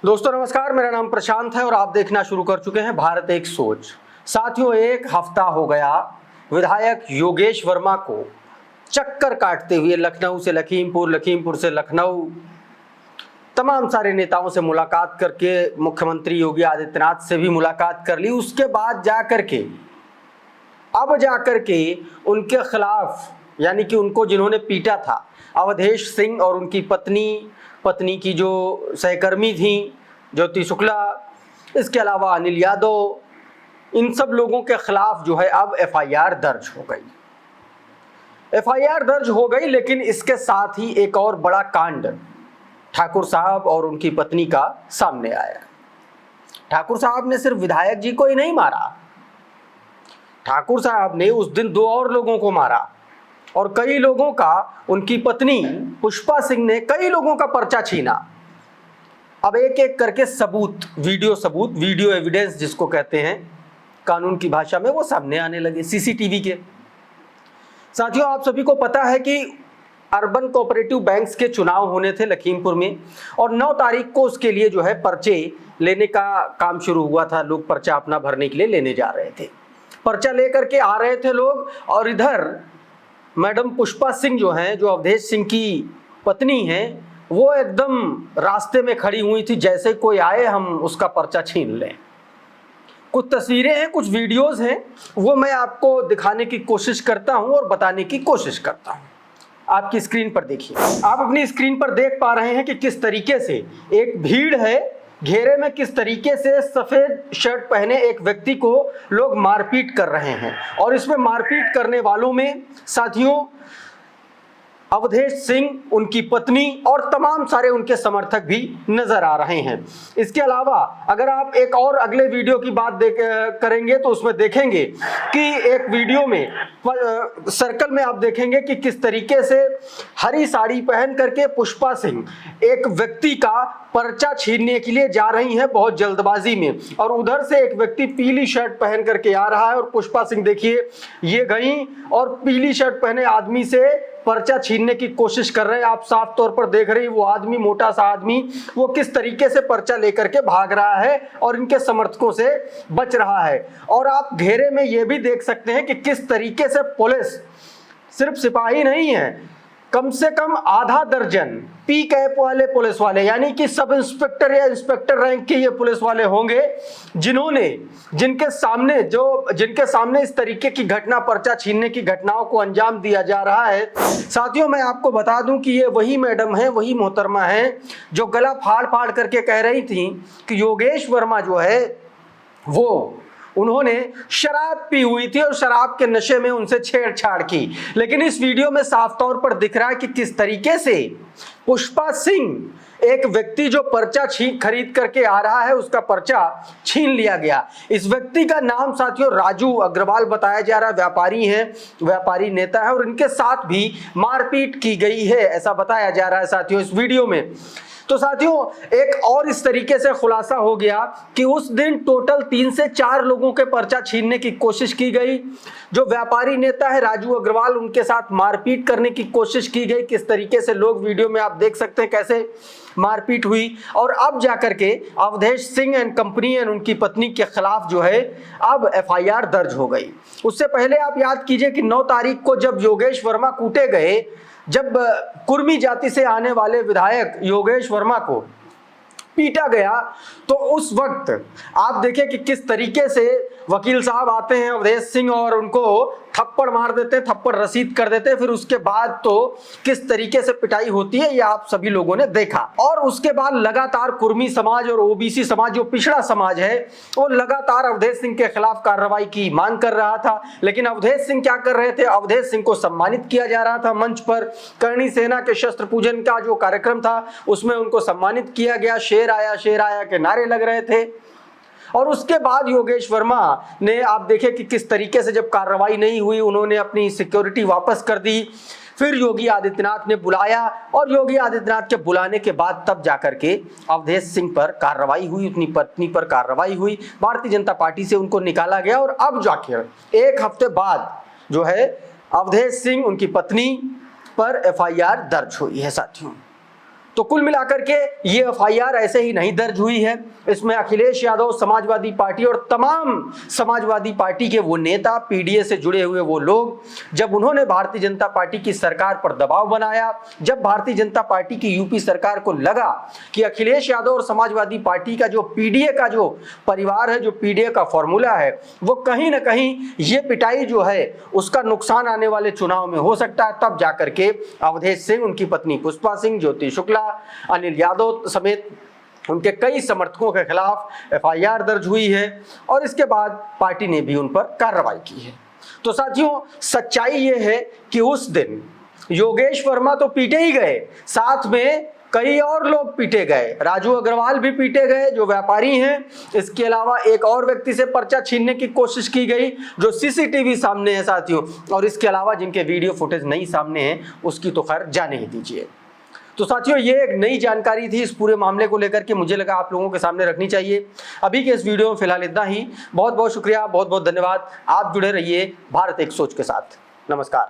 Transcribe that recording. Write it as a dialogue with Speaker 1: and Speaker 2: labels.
Speaker 1: दोस्तों नमस्कार, मेरा नाम प्रशांत है और आप देखना शुरू कर चुके हैं भारत एक सोच। साथियों, एक हफ्ता हो गया विधायक योगेश वर्मा को चक्कर काटते हुए लखनऊ से लखीमपुर, लखीमपुर से लखनऊ तमाम सारे नेताओं से मुलाकात करके मुख्यमंत्री योगी आदित्यनाथ से भी मुलाकात कर ली। उसके बाद अब जाकर के उनके खिलाफ, यानी कि उनको जिन्होंने पीटा था, अवधेश सिंह और उनकी पत्नी की जो सहकर्मी थी ज्योति शुक्ला, इसके अलावा अनिल यादव, इन सब लोगों के खिलाफ जो है अब एफआईआर दर्ज हो गई। लेकिन इसके साथ ही एक और बड़ा कांड ठाकुर साहब और उनकी पत्नी का सामने आया। ठाकुर साहब ने सिर्फ विधायक जी को ही नहीं मारा, ठाकुर साहब ने उस दिन 2 और लोगों को मारा और कई लोगों का, उनकी पत्नी पुष्पा सिंह ने कई लोगों का पर्चा छीना। अब एक एक करके वीडियो एविडेंस जिसको कहते हैं कानून की भाषा में, वो सामने आने लगे सीसीटीवी के। साथियों, आप सभी को पता है कि अर्बन कोऑपरेटिव बैंक्स के चुनाव होने थे लखीमपुर में और 9 तारीख को उसके लिए जो है पर्चे लेने का काम शुरू हुआ था। लोग पर्चा अपना भरने के लिए लेने जा रहे थे, पर्चा लेकर के आ रहे थे लोग। और इधर मैडम पुष्पा सिंह जो हैं, जो अवधेश सिंह की पत्नी हैं, वो एकदम रास्ते में खड़ी हुई थी, जैसे कोई आए हम उसका पर्चा छीन लें। कुछ तस्वीरें हैं, कुछ वीडियोस हैं, वो मैं आपको दिखाने की कोशिश करता हूं और बताने की कोशिश करता हूं। आपकी स्क्रीन पर देखिए, आप अपनी स्क्रीन पर देख पा रहे हैं कि किस तरीके से एक भीड़ है, घेरे में किस तरीके से सफेद शर्ट पहने एक व्यक्ति को लोग मारपीट कर रहे हैं। और इसमें मारपीट करने वालों में साथियों अवधेश सिंह, उनकी पत्नी और तमाम सारे उनके समर्थक भी नजर आ रहे हैं। इसके अलावा अगर आप एक और अगले वीडियो की बात करेंगे तो उसमें देखेंगे कि एक वीडियो में सर्कल में आप देखेंगे कि किस तरीके से हरी साड़ी पहन करके पुष्पा सिंह एक व्यक्ति का पर्चा छीनने के लिए जा रही हैं बहुत जल्दबाजी में, और उधर से एक व्यक्ति पीली शर्ट पहन करके आ रहा है और पुष्पा सिंह देखिए ये गई और पीली शर्ट पहने आदमी से पर्चा छीनने की कोशिश कर रहे हैं। आप साफ तौर पर देख रहे हैं वो आदमी, मोटा सा आदमी, वो किस तरीके से पर्चा लेकर के भाग रहा है और इनके समर्थकों से बच रहा है। और आप घेरे में ये भी देख सकते हैं कि किस तरीके से पुलिस, सिर्फ सिपाही नहीं है, कम से कम आधा दर्जन पी कैप वाले पुलिस वाले, यानी कि सब इंस्पेक्टर या इंस्पेक्टर रैंक के ये पुलिस वाले होंगे जिनके सामने इस तरीके की घटना, पर्चा छीनने की घटनाओं को अंजाम दिया जा रहा है। साथियों, मैं आपको बता दूं कि ये वही मैडम है, वही मोहतरमा है जो गला फाड़ फाड़ करके कह रही थी कि योगेश वर्मा जो है वो, उन्होंने शराब पी हुई थी और शराब के नशे में उनसे छेड़छाड़ की। लेकिन इस वीडियो में साफ तौर पर दिख रहा है कि किस तरीके से पुष्पा सिंह, एक व्यक्ति जो पर्चा खरीद करके आ रहा है, उसका पर्चा छीन लिया गया। इस व्यक्ति का नाम साथियों राजू अग्रवाल बताया जा रहा है, व्यापारी नेता है और इनके साथ भी मारपीट की गई है, ऐसा बताया जा रहा है साथियों इस वीडियो में। तो साथियों, एक और इस तरीके से खुलासा हो गया कि उस दिन टोटल 3 से 4 लोगों के पर्चा छीनने की कोशिश की गई। जो व्यापारी नेता है राजू अग्रवाल, उनके साथ मारपीट करने की कोशिश की गई। किस तरीके से लोग वीडियो में आप देख सकते हैं कैसे मारपीट हुई। और अब जाकर के Awadhesh Singh and company and उनकी पत्नी के खिलाफ जो है अब एफआईआर दर्ज हो गई। उससे पहले आप याद कीजिए कि 9 तारीख को जब योगेश वर्मा कूटे गए, जब कुर्मी जाति से आने वाले विधायक योगेश वर्मा को पीटा गया, तो उस वक्त आप देखें कि किस तरीके से वकील साहब आते हैं अवधेश सिंह और उनको थप्पड़ मार देते हैं, थप्पड़ रसीद कर देते हैं। फिर उसके बाद तो किस तरीके से पिटाई होती है ये आप सभी लोगों ने देखा। और उसके बाद लगातार कुर्मी समाज और ओबीसी समाज, जो पिछड़ा समाज है, वो लगातार अवधेश सिंह के खिलाफ कार्रवाई की मांग कर रहा था। लेकिन अवधेश सिंह क्या कर रहे थे, अवधेश सिंह को सम्मानित किया जा रहा था मंच पर। करणी सेना के शस्त्र पूजन का जो कार्यक्रम था उसमें उनको सम्मानित किया गया, शेर आया के नारे लग रहे थे। और उसके बाद योगेश वर्मा ने, आप देखें कि किस तरीके से जब कार्रवाई नहीं हुई, उन्होंने अपनी सिक्योरिटी वापस कर दी। फिर योगी आदित्यनाथ ने बुलाया और योगी आदित्यनाथ के बुलाने के बाद तब जाकर के अवधेश सिंह पर कार्रवाई हुई, अपनी पत्नी पर कार्रवाई हुई, भारतीय जनता पार्टी से उनको निकाला गया। और अब जाकर 1 हफ्ते बाद जो है अवधेश सिंह, उनकी पत्नी पर एफआईआर दर्ज हुई है साथियों। तो कुल मिलाकर के ये एफआईआर ऐसे ही नहीं दर्ज हुई है। इसमें अखिलेश यादव, समाजवादी पार्टी और तमाम समाजवादी पार्टी के वो नेता, पीडीए से जुड़े हुए वो लोग, जब उन्होंने भारतीय जनता पार्टी की सरकार पर दबाव बनाया, जब भारतीय जनता पार्टी की यूपी सरकार को लगा कि अखिलेश यादव और समाजवादी पार्टी का जो पीडीए का जो परिवार है, जो पीडीए का फॉर्मूला है, वो कहीं ना कहीं ये पिटाई जो है उसका नुकसान आने वाले चुनाव में हो सकता है, तब जाकर के अवधेश सिंह, उनकी पत्नी पुष्पा सिंह, ज्योति शुक्ला, अनिल यादव समेत उनके कई समर्थकों के खिलाफ एफआईआर दर्ज हुई है और इसके बाद पार्टी ने भी उन पर कार्रवाई की है। तो साथियों, सच्चाई ये है कि उस दिन योगेश वर्मा तो पीटे ही गए, साथ में कई और लोग पीटे गए। राजू अग्रवाल भी पीटे गए जो व्यापारी हैं। इसके अलावा एक और व्यक्ति से पर्चा छीनने की कोशिश की गई जो सीसीटीवी सामने है साथियों, और इसके अलावा जिनके वीडियो फुटेज नहीं सामने है उसकी तो खैर जाने ही दीजिए। तो साथियों, ये एक नई जानकारी थी इस पूरे मामले को लेकर के, मुझे लगा आप लोगों के सामने रखनी चाहिए। अभी के इस वीडियो में फिलहाल इतना ही। बहुत बहुत शुक्रिया, बहुत बहुत धन्यवाद। आप जुड़े रहिए भारत एक सोच के साथ। नमस्कार।